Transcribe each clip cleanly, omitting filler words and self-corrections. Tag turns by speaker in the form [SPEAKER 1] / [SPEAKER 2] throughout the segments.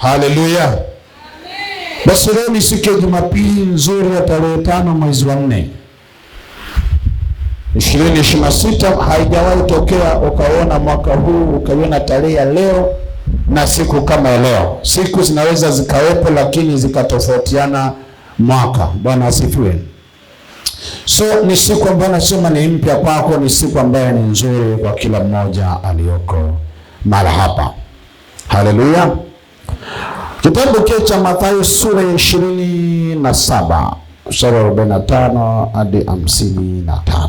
[SPEAKER 1] Haleluya. Basi leo ni siku ya Jumapili nzuri ya tarehe 5 mwezi wa 4 2026. Haijawahi tokea ukaona mwaka huu ukaiona tarehe ya leo na siku kama ya leo. Siku zinaweza zikawepo lakini zikatofautiana mwaka. Bwana asifiwe. So ni siku ambayo nasema ni mpya kwako, ni siku ambayo ni nzuri kwa kila mmoja aliyoko mara hapa. Haleluya. Kitabu cha Mathayo sura ya 27 mstari wa 45 hadi 53.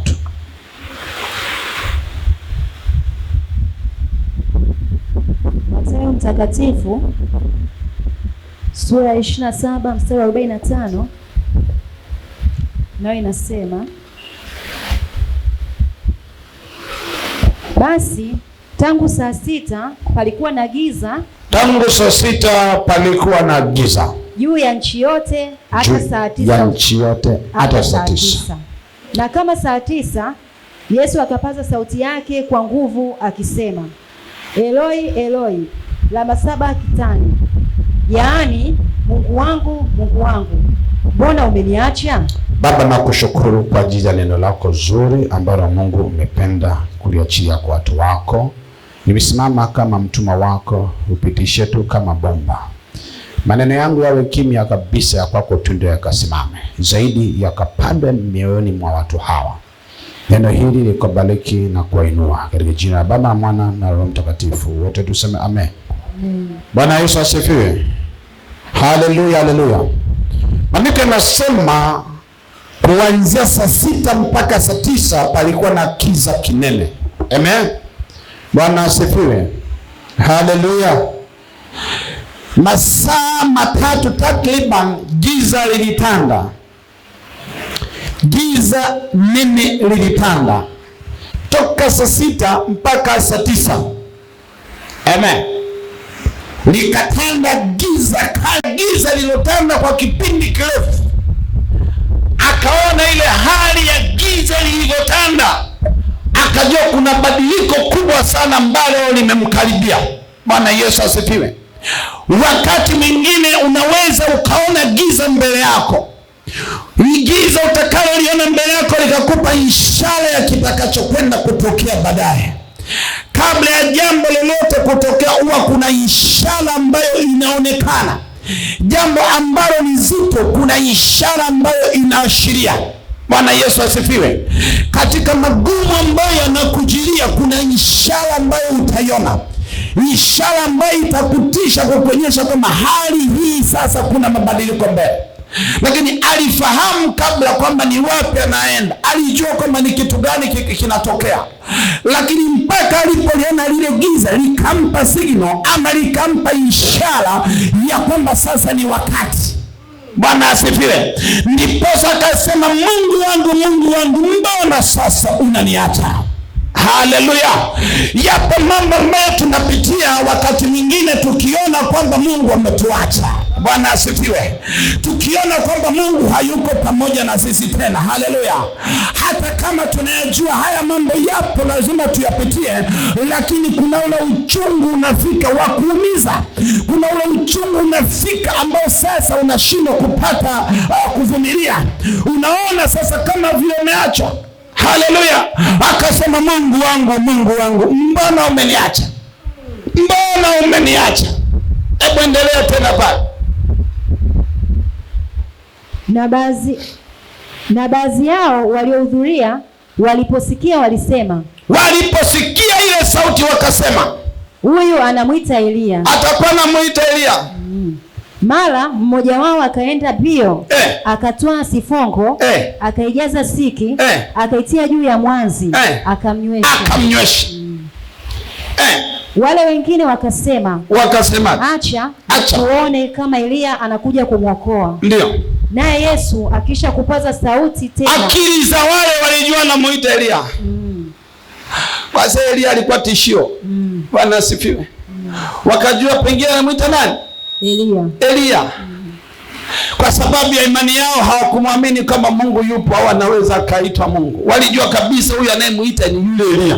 [SPEAKER 2] Mathayo mtakatifu sura ya 27 mstari wa 45 nayo inasema, basi tangu saa 6 palikuwa na giza.
[SPEAKER 1] Tangu saa 6 palikuwa na giza
[SPEAKER 2] juu ya nchi yote hata saa 9.
[SPEAKER 1] Ya nchi yote hata saa 9.
[SPEAKER 2] Na kama saa 9 Yesu akapaza sauti yake kwa nguvu akisema, Eloi Eloi lama sabakthani, yaani Mungu wangu mbona umeniacha?
[SPEAKER 1] Baba, nakushukuru kwa ajili ya neno lako zuri ambalo Mungu umependa kuliachia kwa watu wako. Nimesimama kama mtuma wako, upitishe tu kama bomba. Maneno yangu yawe kimya kabisa, ya kwako tu ndio yakasimame, zaidi yakapande mioyoni mwa watu hawa. Neno hili likubariki na kuinua katika jina la Baba, Mwana na Roho Mtakatifu. Wote tuseme amen. Bwana Yesu asifiwe. Haleluya, haleluya. Maandiko yanasema kuanzia saa 6 mpaka saa 9 palikuwa na giza kinene. Amen. Bwana asifiwe. Haleluya. Masaa matatu takriban giza lilitanda. Giza nene lilitanda toka saa 6 mpaka saa 9. Amen. Likatanda giza lilotanda kwa kipindi kirefu. Akaona ile hali ya giza lililotanda, akajua kuna badiliko kubwa sana ambalo limemkaribia. Bwana Yesu asifiwe. Wakati mwingine unaweza ukaona giza mbele yako. Giza utakaloliona mbele yako likakupa ishara ya kitakachokwenda kutokea baadaye. Kabla ya jambo lolote kutokea, huwa kuna ishara ambayo inaonekana. Jambo ambalo ni zito, kuna ishara ambayo inaashiria. Bwana Yesu asifiwe. Katika magumu ambayo yanakujilia, kuna ishara ambayo utaiona. Ishara ambayo itakutisha kwa kuonyesha kwamba hali hii sasa kuna mabadiliko mbele. Lakini alifahamu kabla kwamba ni wapi anaenda. Alijua kwamba ni kitu gani kinatokea. Lakini mpaka alipoliona lile giza likampa signal ama likampa ishara ya kwamba sasa ni wakati. Bwana asifiwe. Ndiposa akasema, Mungu wangu mbona sasa unaniacha? Haleluya. Yapo mambo ambayo tunapitia wakati mwingine tukiona kwamba Mungu ametuacha. Bwana asifiwe. Tukiona kwamba Mungu hayuko pamoja na sisi tena. Haleluya. Hata kama tunayajua haya mambo yapo, lazima tuyapitie, lakini kuna ule uchungu unafika wa kuumiza. Kuna ule uchungu unafika ambao sasa unashindwa kupata kuvumilia. Unaona sasa kama vile umeachwa. Haleluya. Akasema, Mungu wangu mbona umeniacha? Mbona umeniacha? Hebu endelea tena pale.
[SPEAKER 2] Na baadhi yao waliohudhuria waliposikia waliposikia ile sauti wakasema, huyu anamwita Elia.
[SPEAKER 1] Atakuwa anamwita Elia.
[SPEAKER 2] Mara mmoja wao akaenda mbio, akatoa sifongo, akaijaza siki, akaitia juu ya mwanzi, akamnywesha. Wale wengine wakasema, acha tuone kama Elia anakuja kumwokoa.
[SPEAKER 1] Ndio.
[SPEAKER 2] Naye Yesu akisha kupaza sauti tena.
[SPEAKER 1] Akili za wale walijua anamuita Elia. Kwa sababu Elia alikuwa tishio. Bwana asifiwe. Wakajua pengine anamuita nani? Elia. Kwa sababu ya imani yao hawakumwamini kama Mungu yupo au anaweza akaitwa Mungu. Walijua kabisa huyu anayemuita ni yule Elia.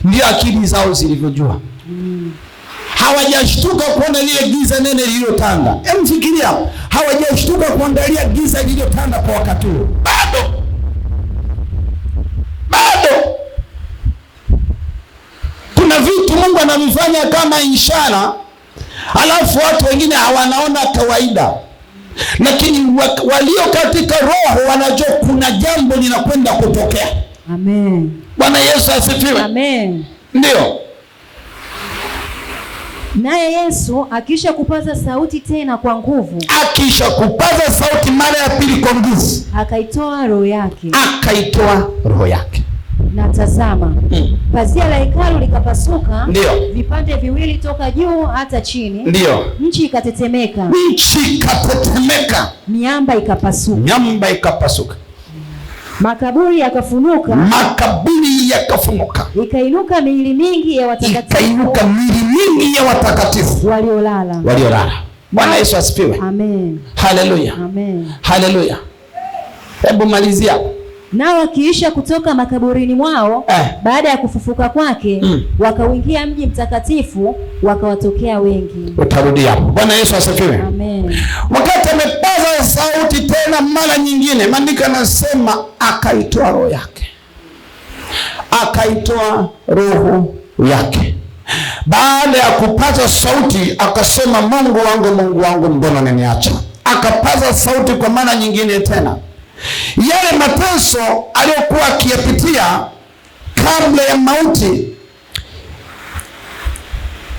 [SPEAKER 1] Ndio akili zao zilivyojua. hawajashtuka kuona lile giza nene lililotanda. Fikiria, hawajashtuka kuangalia giza lililotanda kwa wakati huo. Bado kuna vitu Mungu anavifanya kama ishara, alafu watu wengine hawanaona kawaida, lakini walio katika roho wanajua kuna jambo linakwenda kutokea.
[SPEAKER 2] Amen.
[SPEAKER 1] Bwana Yesu asifiwe.
[SPEAKER 2] Amen.
[SPEAKER 1] Ndio.
[SPEAKER 2] Naye Yesu akisha kupaza sauti tena kwa nguvu,
[SPEAKER 1] akisha kupaza sauti mara ya pili kwa nguvu,
[SPEAKER 2] akaitoa roho yake. Na tazama, pazia la hekalu likapasuka, vipande viwili toka juu hata chini.
[SPEAKER 1] Ndio.
[SPEAKER 2] Nchi ikatetemeka. Miamba ikapasuka. Makaburi yakafunuka. Ikainuka miili mingi ya watakatifu
[SPEAKER 1] waliolala. Bwana Yesu asifiwe.
[SPEAKER 2] Amen.
[SPEAKER 1] Haleluya.
[SPEAKER 2] Amen.
[SPEAKER 1] Haleluya. Hebu malizia.
[SPEAKER 2] Nao wakiisha kutoka makaburini mwao baada ya kufufuka kwake, wakauingia mji mtakatifu, wakawatokea wengi.
[SPEAKER 1] Utarudia hapo. Bwana Yesu asifiwe.
[SPEAKER 2] Amen.
[SPEAKER 1] Wakati amepaza sauti tena mara nyingine, maandiko yanasema akaitoa roho yake. Baada ya kupaza sauti akasema, Mungu wangu, mbona unaniacha? Akapaza sauti kwa mara nyingine tena. Yale mateso aliyokuwa akiyapitia kabla ya mauti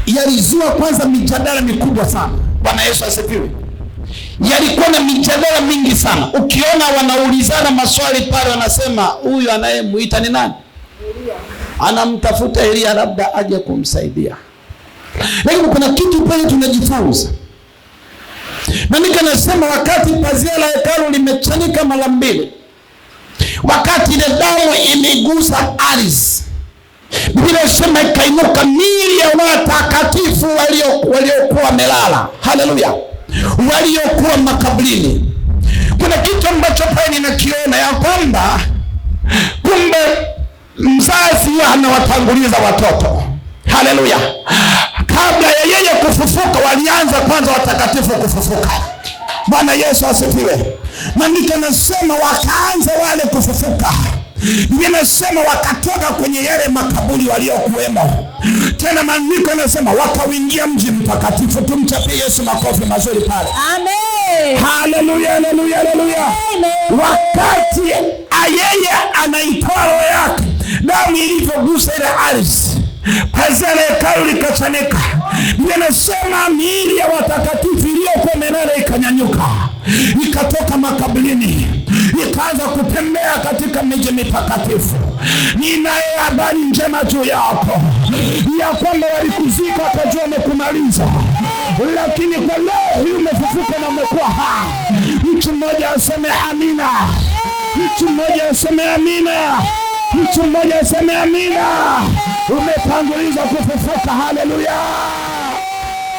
[SPEAKER 1] yalizua kwanza mijadala mikubwa sana. Bwana Yesu asifiwe. Yalikuwa na mijadala mingi sana. Ukiona wanaulizana maswali pale, wanasema huyu anayemuita ni nani? Elia. Anamtafuta Elia labda aje kumsaidia. Lakini kuna kitu pale tunajifunza. Maandiko yanasema wakati pazia la hekalu limechanika mara mbili, wakati ile damu imegusa ardhi, Biblia inasema ikainuka miili ya watakatifu waliokuwa wamelala. Haleluya. Waliokuwa makaburini. Kuna kitu ambacho pale ninakiona ya kwamba kumbe mzazi anawatanguliza watoto. Haleluya. Kabla ya yeye kufufuka, walianza kwanza watakatifu kufufuka. Bwana Yesu asifiwe. Maandiko yanasema wakaanza wale kufufuka. Biblia inasema wakatoka kwenye yale makaburi waliokuwemo. Tena maandiko yanasema wakauingia mji mtakatifu. Tumchapie Yesu makofi mazuri pale.
[SPEAKER 2] Amen.
[SPEAKER 1] Haleluya, haleluya, haleluya. Wakati yeye anaitoa roho yake, damu ilivyogusa ile ardhi, pazia la hekalu likachanika. Biblia inasema miili ya watakatifu iliyokuwa imelala ikanyanyuka, ikatoka makaburini, ikaanza kutembea katika miji mitakatifu. Ninaye habari njema juu yako ya kwamba walikuzika wakajua wamekumaliza, lakini kwa leo hii umefufuka na umekuwa hai. Mtu mmoja aseme amina. Mtu mmoja aseme amina. Mtu mmoja aseme amina. Umetangulizwa kufufuka. Haleluya.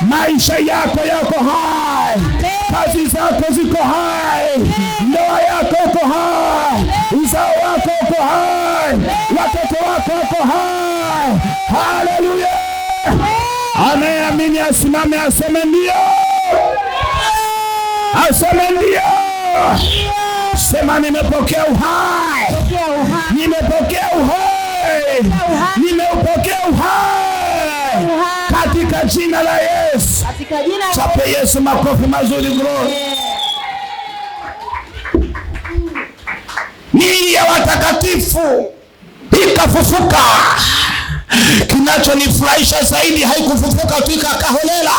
[SPEAKER 1] Maisha yako yako hai. Kazi zako ziko hai. Ndoa yako iko hai. Uzao wako uko hai. Watoto wako uko hai. Haleluya. Anayeamini asimame aseme ndio. Aseme ndio. Sema nimepokea uhai. Nimepokea uhai. Nimeupokea uhai. Katika jina la Yesu. Chape Yesu makofi mazuri bro. Miili ya watakatifu ikafufuka. Kinachonifurahisha zaidi, haikufufuka tu ikaholela.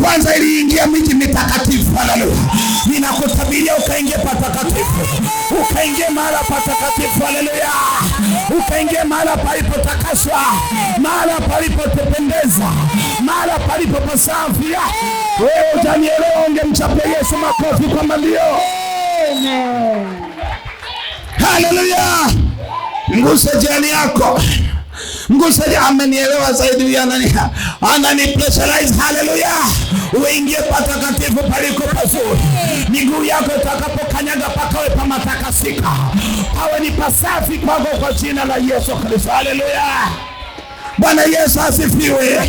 [SPEAKER 1] Kwanza iliingia miji mitakatifu. Haleluya. Ninakutabiria ukaingia patakatifu. Ukaingia mahala patakatifu. Haleluya. Ukaingia mahala palipotakaswa, mahala palipopendeza, mahala palipo pasafi. Wewe utanielewa, ungemchapia Yesu makofi kwamba ndio. Amen. Haleluya. Mguse jirani yako. Mguse, amenielewa zaidi, anani pressurize. Haleluya. Uingie patakatifu paliko pazuri. Miguu yako itakapokanyaga pakawe pamatakasika. Pawe ni pasafi kwako kwa jina la Yesu Kristo. Haleluya. Bwana Yesu asifiwe.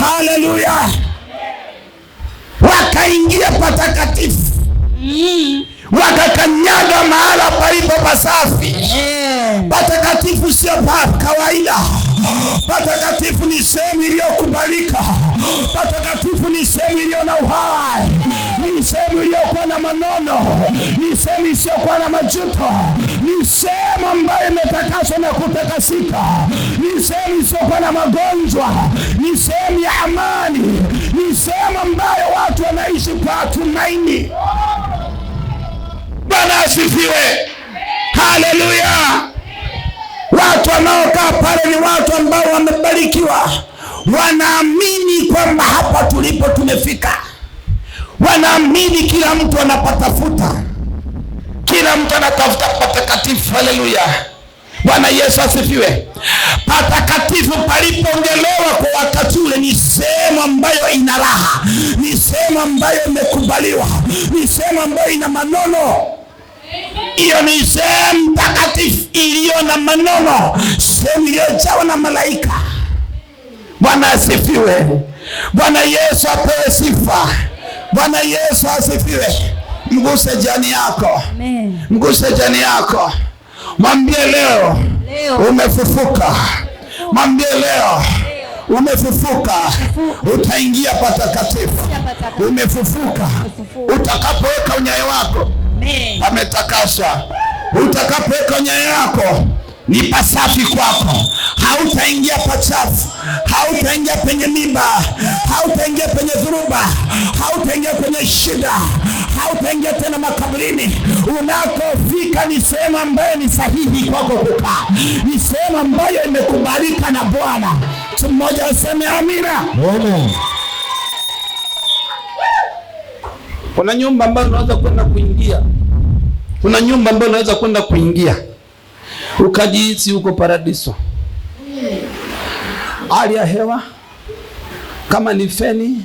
[SPEAKER 1] Haleluya. Wakaingia patakatifu, wakakanyaga mahala palipo pasafi. Patakatifu sio pa kawaida. Patakatifu ni sehemu iliyokubalika. Patakatifu ni sehemu iliyo na uhai, ni sehemu iliyokuwa na manono, ni sehemu isiyokuwa na majuto, ni sehemu ambayo imetakaswa na kutakasika, ni sehemu isiyokuwa na magonjwa, ni sehemu ya amani, ni sehemu ambayo watu wanaishi kwa tumaini. Bwana asifiwe. Haleluya. Watu wanaokaa pale ni watu ambao wamebarikiwa, wanaamini kwamba hapa tulipo tumefika, wanaamini kila mtu anapatafuta, kila mtu anatafuta patakatifu. Haleluya. Bwana Yesu asifiwe. Patakatifu palipoongelewa kwa wakati ule ni sehemu ambayo ina raha, ni sehemu ambayo imekubaliwa, ni sehemu ambayo ina manono. Hiyo ni sehemu takatifu iliyo na manono, sehemu iliyojawa na malaika. Bwana asifiwe. Bwana Yesu apewe sifa. Bwana Yesu asifiwe. Mguse jirani yako. Amen. Mguse jirani yako. Mwambie leo umefufuka. Mwambie leo umefufuka, utaingia patakatifu. Umefufuka, utakapoweka unyayo wako pametakaswa. Utakapoweka nyayo yako ni pasafi kwako. Hautaingia pachafu, hautaingia penye miba, hautaingia penye dhuruba, hautaingia kwenye shida, hautaingia tena makaburini. Unakofika ni sehemu ambayo ni sahihi kwako kukaa, ni sehemu ambayo imekubalika na Bwana. Mtu mmoja aseme amina. Amen. Kuna nyumba ambayo unaweza kwenda kuingia, kuna nyumba ambayo unaweza kwenda kuingia ukajihisi huko paradiso. Hali ya hewa, kama ni feni,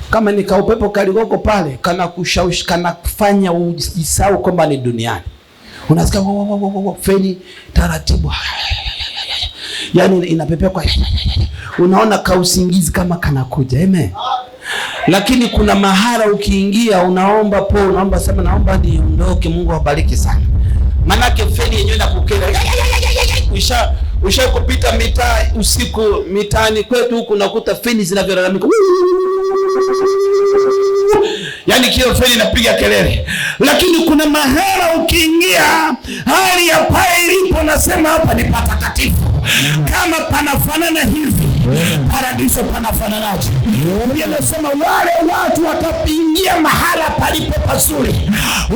[SPEAKER 1] kama ni kaupepo kalikoko pale, kana kushawishi, kana kufanya ujisahau kwamba ni duniani. Unasikia feni taratibu, yani inapepea kwa, unaona kausingizi kama kanakuja. Amen. Lakini kuna mahala ukiingia unaomba unaomba sema naomba niondoke, Mungu awabariki sana. Manake feni yenyewe inakukera. Usha kupita mitaa usiku, mitaani kwetu huku nakuta feni zinavyolalamika. Yaani kile feni inapiga kelele. Lakini kuna mahala ukiingia, hali ya pale ilipo nasema hapa ni patakatifu. Kama panafanana hivi, paradiso panafananaje? Biblia inasema wale watu wakaingia mahala palipo pazuri,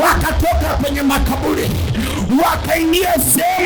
[SPEAKER 1] wakatoka kwenye makaburi, wakaingia sehemu